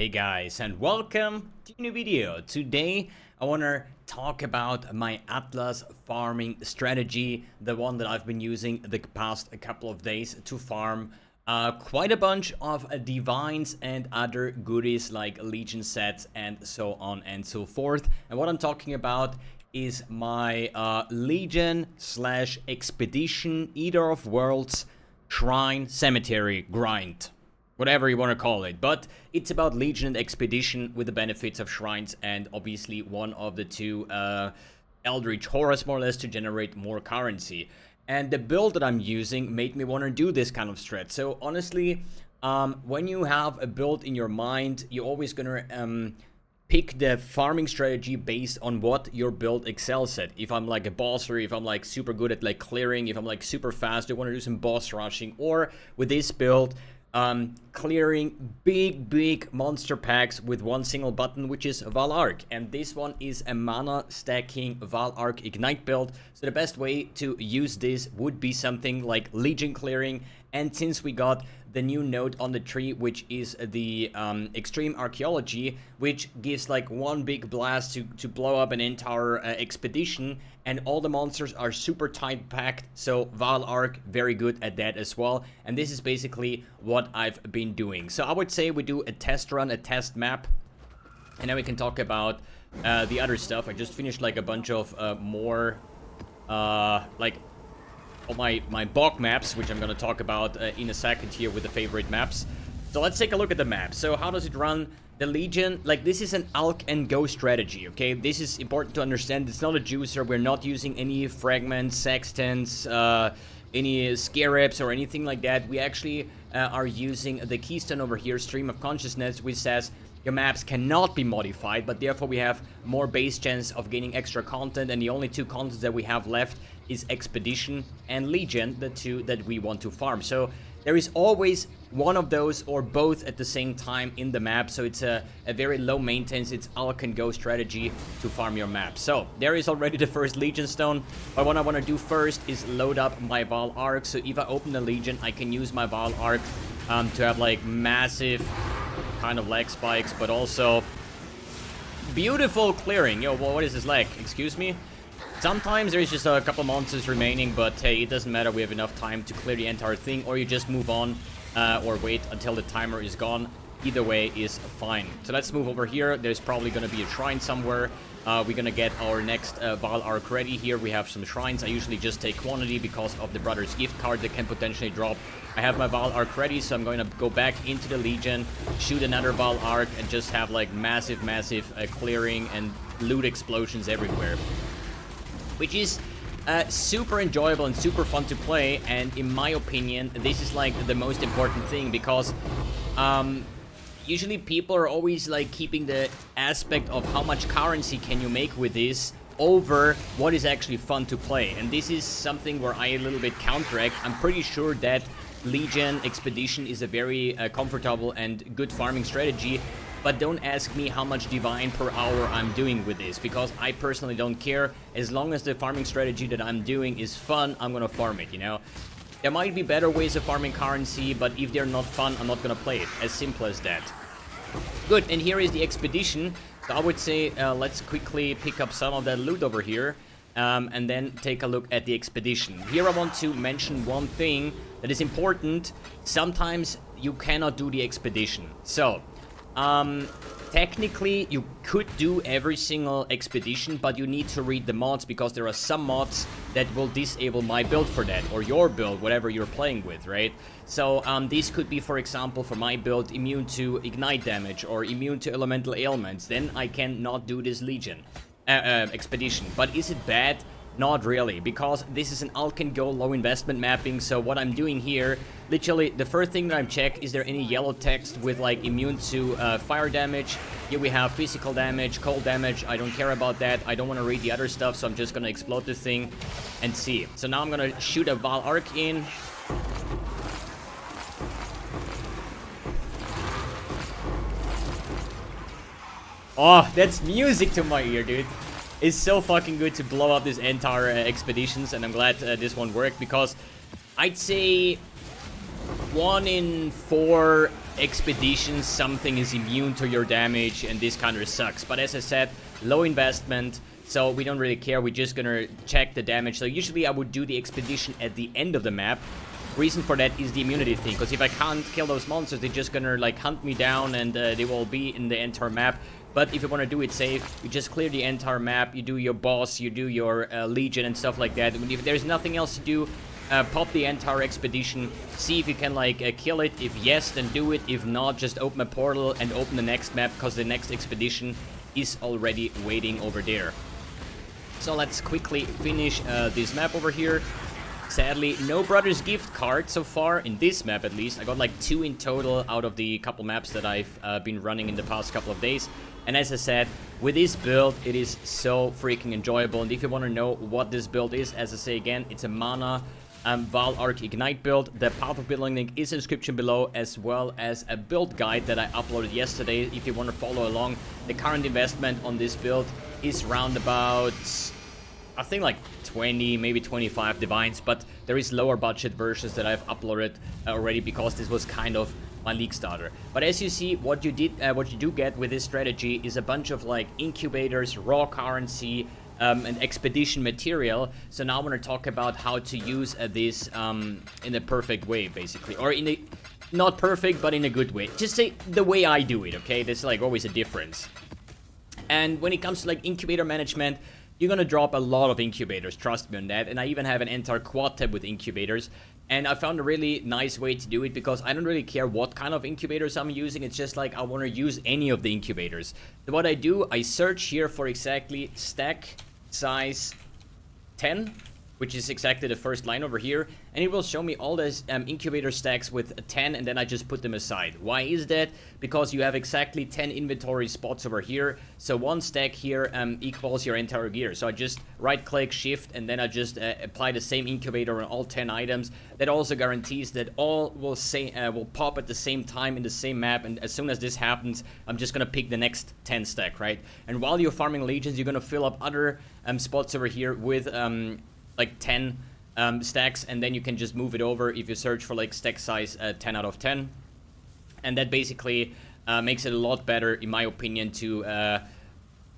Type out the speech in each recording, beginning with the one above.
Hey guys, and welcome to a new video. Today I want to talk about my Atlas farming strategy, the one that I've been using the past couple of days to farm quite a bunch of divines and other goodies like legion sets and so on and so forth. And what I'm talking about is my legion slash expedition, Eater of Worlds, shrine, cemetery grind. Whatever you want to call it, but it's about Legion and Expedition with the benefits of Shrines and obviously one of the two Eldritch Horrors more or less to generate more currency. And the build that I'm using made me want to do this kind of strat. So honestly, when you have a build in your mind, you're always gonna pick the farming strategy based on what your build excels at. If I'm like a bosser, if I'm like super good at like clearing, if I'm like super fast, I want to do some boss rushing, or with this build, clearing big monster packs with one single button, which is Val Arc. And this one is a mana stacking Val Arc Ignite build. So the best way to use this would be something like Legion clearing. And since we got the new node on the tree, which is the Extreme Archaeology, which gives like one big blast to blow up an entire expedition, and all the monsters are super tight packed, so Val Arc very good at that as well. And this is basically what I've been doing. So I would say we do a test run, a test map, and then we can talk about the other stuff. I just finished like a bunch of more like all my bog maps, which I'm going to talk about in a second here with the favorite maps. So let's take a look at the map. So how does it run? The Legion, like this is an alch and go strategy, okay? This is important to understand. It's not a juicer. We're not using any fragments, sextants, any scarabs or anything like that. We actually are using the keystone over here, Stream of Consciousness, which says your maps cannot be modified, but therefore we have more base chance of gaining extra content, and the only two contents that we have left is Expedition and Legion, the two that we want to farm. So there is always one of those or both at the same time in the map, so it's a very low maintenance, it's alch and go strategy to farm your map. So there is already the first Legion stone, but what I want to do first is load up my Val Arc. So if I open the Legion, I can use my Val Arc to have like massive kind of lag spikes, but also beautiful clearing. Yo, what is this lag? Excuse me? Sometimes there's just a couple monsters remaining, but hey, it doesn't matter. We have enough time to clear the entire thing, or you just move on or wait until the timer is gone. Either way is fine. So let's move over here. There's probably going to be a shrine somewhere. We're going to get our next Val Arc ready here. We have some shrines. I usually just take quantity because of the Brothers Gift card that can potentially drop. I have my Val Arc ready, so I'm going to go back into the Legion, shoot another Val Arc, and just have like massive clearing and loot explosions everywhere, which is super enjoyable and super fun to play. And in my opinion, this is like the most important thing, because usually people are always like keeping the aspect of how much currency can you make with this over what is actually fun to play. And this is something where I a little bit counteract. I'm pretty sure that Legion Expedition is a very comfortable and good farming strategy, but don't ask me how much divine per hour I'm doing with this, because I personally don't care. As long as the farming strategy that I'm doing is fun, I'm gonna farm it, you know? There might be better ways of farming currency, but if they're not fun, I'm not gonna play it. As simple as that. Good, and here is the Expedition. So I would say let's quickly pick up some of that loot over here, and then take a look at the Expedition. Here I want to mention one thing that is important. Sometimes you cannot do the Expedition. So technically you could do every single expedition, but you need to read the mods, because there are some mods that will disable my build for that, or your build, whatever you're playing with, right? So this could be, for example, for my build, immune to ignite damage or immune to elemental ailments. Then I cannot do this Legion expedition. But is it bad? Not really, because this is an alch and go low investment mapping. So what I'm doing here, literally the first thing that I'm check, is there any yellow text with like immune to fire damage? Here we have physical damage, cold damage. I don't care about that. I don't want to read the other stuff, so I'm just gonna explode the thing and see. So now I'm gonna shoot a Val Arc in. Oh, that's music to my ear, dude. It's so fucking good to blow up this entire expeditions, and I'm glad this one worked, because I'd say 1 in 4 expeditions something is immune to your damage, and this kind of sucks. But as I said, low investment, so we don't really care. We're just gonna check the damage. So usually I would do the expedition at the end of the map. Reason for that is the immunity thing, because if I can't kill those monsters, they're just gonna like hunt me down, and they will be in the entire map. But if you want to do it safe, you just clear the entire map, you do your boss, you do your legion and stuff like that. If there's nothing else to do, pop the entire expedition, see if you can like kill it. If yes, then do it. If not, just open a portal and open the next map, because the next expedition is already waiting over there. So let's quickly finish this map over here. Sadly, no Brothers Gift card so far, in this map at least. I got like 2 in total out of the couple maps that I've been running in the past couple of days. And as I said, with this build, it is so freaking enjoyable. And if you want to know what this build is, as I say again, it's a mana Val Arc Ignite build. The path of building link is in the description below, as well as a build guide that I uploaded yesterday. If you want to follow along, the current investment on this build is round about, I think like 20, maybe 25 divines, but there is lower budget versions that I've uploaded already, because this was kind of my league starter. But as you see, what you do get with this strategy is a bunch of like incubators, raw currency, and expedition material. So now I want to talk about how to use this in a perfect way, basically, or in a not perfect, but in a good way. Just say the way I do it, okay? There's like always a difference. And when it comes to like incubator management, you're gonna drop a lot of incubators, trust me on that. And I even have an entire quad tab with incubators. And I found a really nice way to do it, because I don't really care what kind of incubators I'm using. It's just like I want to use any of the incubators. So what I do, I search here for exactly stack size 10, which is exactly the first line over here, and it will show me all these incubator stacks with a 10, and then I just put them aside. Why is that? Because you have exactly 10 inventory spots over here, so one stack here equals your entire gear. So I just right click, shift, and then I just apply the same incubator on all 10 items. That also guarantees that all will pop at the same time in the same map, and as soon as this happens, I'm just gonna pick the next 10 stack, right? And while you're farming legions, you're gonna fill up other spots over here with like 10 stacks, and then you can just move it over if you search for like stack size 10 out of 10. And that basically makes it a lot better, in my opinion, to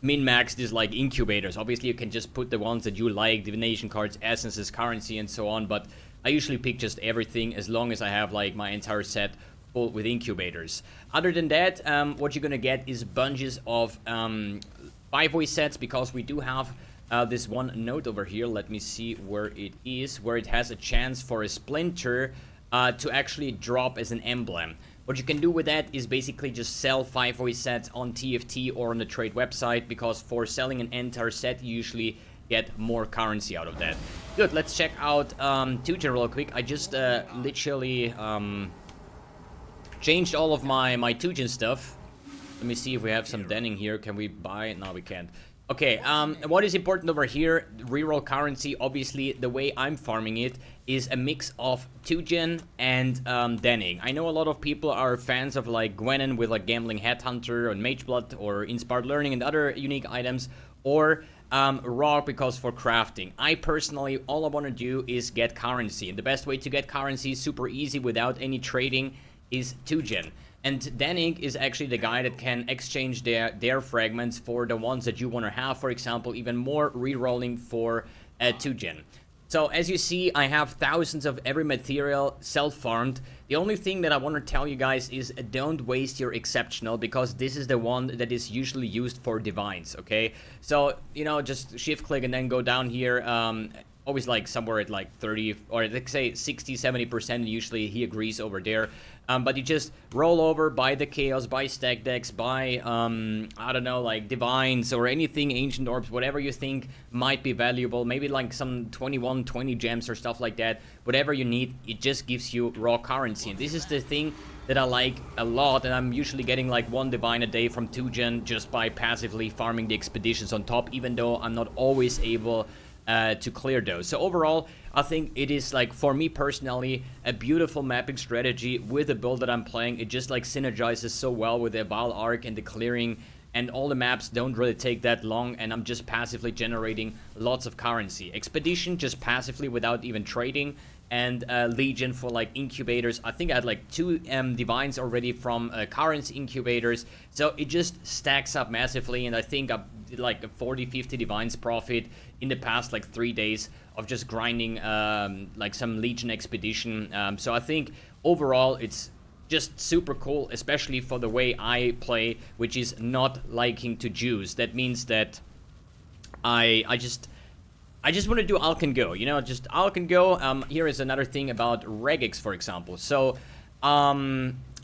min-max these like incubators. Obviously you can just put the ones that you like, divination cards, essences, currency, and so on, but I usually pick just everything as long as I have like my entire set full with incubators. Other than that, what you're gonna get is bunches of 5-way sets, because we do have this one note over here. Let me see where it is, where it has a chance for a splinter to actually drop as an emblem. What you can do with that is basically just sell 5-way sets on TFT or on the trade website, because for selling an entire set you usually get more currency out of that. Good, let's check out Tugen real quick. I just literally changed all of my Tugen stuff. Let me see if we have some denning here. Can we buy? No, we can't. Okay, what is important over here, reroll currency. Obviously, the way I'm farming it is a mix of Tugen and denning. I know a lot of people are fans of like Gwenin with like Gambling Headhunter or Mageblood or Inspired Learning and other unique items, or raw because for crafting. I personally, all I want to do is get currency, and the best way to get currency, super easy without any trading, is Tugen. And denning is actually the guy that can exchange their fragments for the ones that you want to have. For example, even more rerolling for Tugen. So as you see, I have thousands of every material self-farmed. The only thing that I want to tell you guys is don't waste your exceptional, because this is the one that is usually used for divines, okay? So, you know, just shift click and then go down here. Always like somewhere at like 30 or let's say 60-70%, usually he agrees over there. But you just roll over, buy the chaos, buy stack decks, buy I don't know, like divines or anything, ancient orbs, whatever you think might be valuable, maybe like some 20 gems or stuff like that. Whatever you need, it just gives you raw currency, and this is the thing that I like a lot. And I'm usually getting like 1 divine a day from Tugen just by passively farming the expeditions on top, even though I'm not always able to clear those. So overall, I think it is, like, for me personally, a beautiful mapping strategy with the build that I'm playing. It just like synergizes so well with the Val Arc and the clearing, and all the maps don't really take that long, and I'm just passively generating lots of currency. Expedition just passively without even trading, and Legion for like incubators. I think I had like 2 divines already from currency incubators, so it just stacks up massively, and I think I did like a 40-50 divines profit in the past like 3 days of just grinding like some Legion expedition. So I think overall it's just super cool, especially for the way I play, which is not liking to juice. That means that I just want to do Alk and Go, you know, just Alk and Go. Here is another thing about Regex, for example. So,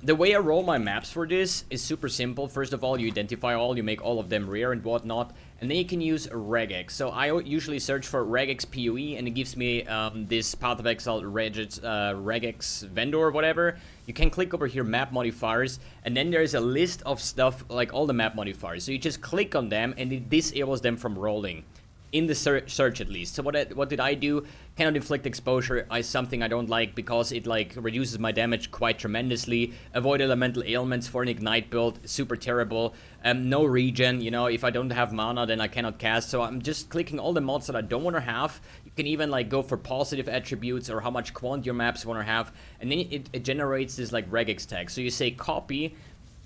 the way I roll my maps for this is super simple. First of all, you identify all, you make all of them rare and whatnot, and then you can use Regex. So I usually search for Regex PoE, and it gives me this Path of Exile Regex vendor or whatever. You can click over here, map modifiers, and then there's a list of stuff, like all the map modifiers. So you just click on them, and it disables them from rolling. In the search at least. So what did I do? Cannot inflict exposure is something I don't like because it like reduces my damage quite tremendously. Avoid elemental ailments for an ignite build, super terrible. No regen, you know, if I don't have mana then I cannot cast. So I'm just clicking all the mods that I don't want to have. You can even like go for positive attributes or how much quant your maps want to have, and then it generates this like regex tag. So you say copy,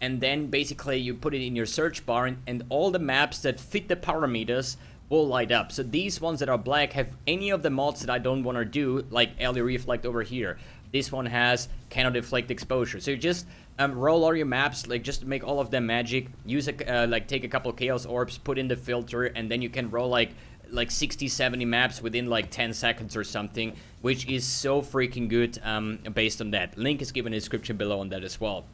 and then basically you put it in your search bar, and all the maps that fit the parameters will light up. So these ones that are black have any of the mods that I don't want to do, like Early Reflect over here. This one has cannot deflect exposure. So you just roll all your maps, like just make all of them magic. Use a like take a couple of chaos orbs, put in the filter, and then you can roll like 60-70 maps within like 10 seconds or something, which is so freaking good based on that. Link is given in the description below on that as well.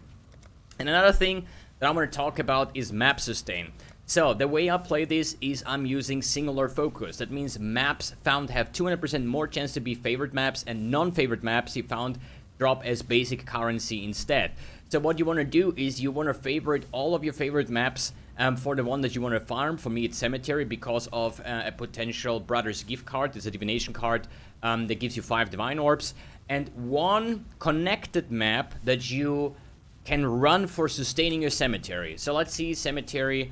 And another thing that I'm going to talk about is map sustain. So the way I play this is I'm using singular focus. That means maps found have 200% more chance to be favorite maps, and non-favorite maps you found drop as basic currency instead. So what you want to do is you want to favorite all of your favorite maps for the one that you want to farm. For me it's Cemetery because of a potential Brothers gift card. It's a divination card that gives you 5 divine orbs, and 1 connected map that you can run for sustaining your Cemetery. So let's see, Cemetery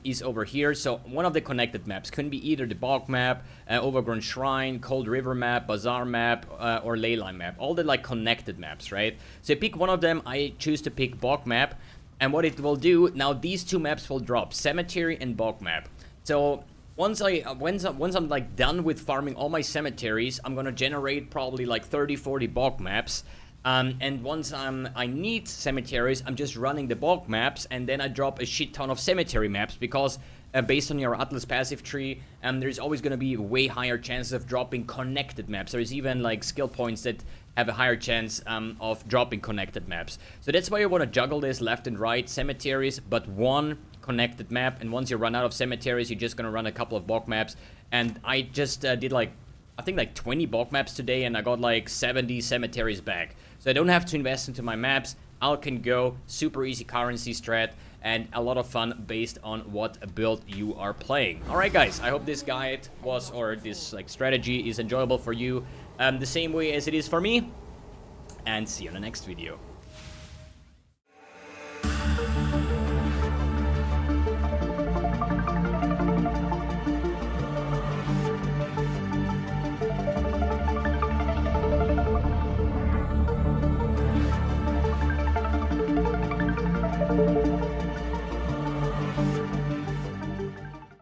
is over here. So one of the connected maps can be either the Bog map, Overgrown Shrine, Cold River map, Bazaar map, or Leyline map. All the like connected maps, right? So I pick one of them. I choose to pick Bog map, and what it will do now, these 2 maps will drop, Cemetery and Bog map. So once I'm like done with farming all my cemeteries, I'm gonna generate probably like 30-40 Bog maps. And once I need cemeteries, I'm just running the bulk maps, and then I drop a shit ton of cemetery maps because based on your Atlas passive tree, there's always going to be way higher chances of dropping connected maps. There's even like skill points that have a higher chance of dropping connected maps. So that's why you want to juggle this left and right, cemeteries, but 1 connected map. And once you run out of cemeteries, you're just going to run a couple of bulk maps. And I just did like, I think like 20 bulk maps today, and I got like 70 cemeteries back. So I don't have to invest into my maps. Alk and Go, super easy currency strat, and a lot of fun based on what build you are playing. Alright guys, I hope this guide was, or this like strategy is enjoyable for you the same way as it is for me, and see you in the next video.